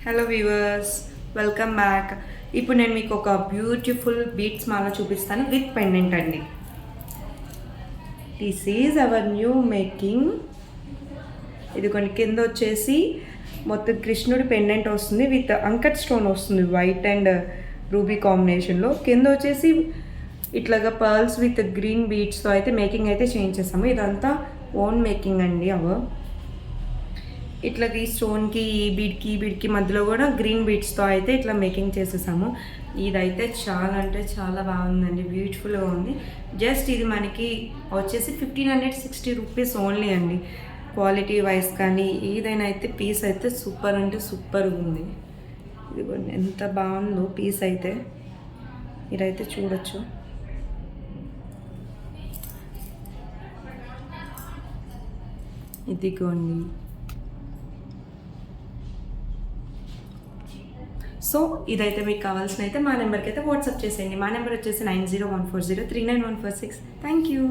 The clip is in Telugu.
Hello viewers, welcome back. ఇప్పుడు నేను మీకు ఒక బ్యూటిఫుల్ బీట్స్ మాల చూపిస్తాను విత్ పెండెంట్ అండి. This is our new making. ఇది కొన్ని కింద వచ్చేసి మొత్తం కృష్ణుడి పెండెంట్ వస్తుంది విత్ అంకట్ స్టోన్ వస్తుంది, వైట్ అండ్ రూబీ కాంబినేషన్లో. కింద వచ్చేసి ఇట్లాగా పర్ల్స్ విత్ గ్రీన్ బీట్స్తో అయితే మేకింగ్ అయితే చేయించేసాము. ఇదంతా ఓన్ మేకింగ్ అండి. ఇట్లాకి స్టోన్కి ఈ బీడ్కి మధ్యలో కూడా గ్రీన్ బీడ్స్తో అయితే ఇట్లా మేకింగ్ చేసేసాము. ఇదైతే చాలా అంటే చాలా బాగుందండి, బ్యూటిఫుల్గా ఉంది. జస్ట్ ఇది మనకి వచ్చేసి 1560 రూపీస్ ఓన్లీ అండి. క్వాలిటీ వైజ్ కానీ ఏదైనా అయితే పీస్ అయితే సూపర్ అంటే సూపర్ ఉంది. ఇది ఎంత బాగుందో పీస్ అయితే మీరైతే చూడొచ్చు. ఇదిగోండి. సో ఇదైతే మీకు కావాల్సిన అయితే మా నెంబర్కి అయితే వాట్సాప్ చేసేయండి. మా నెంబర్ వచ్చేసి 9014039146. Thank you.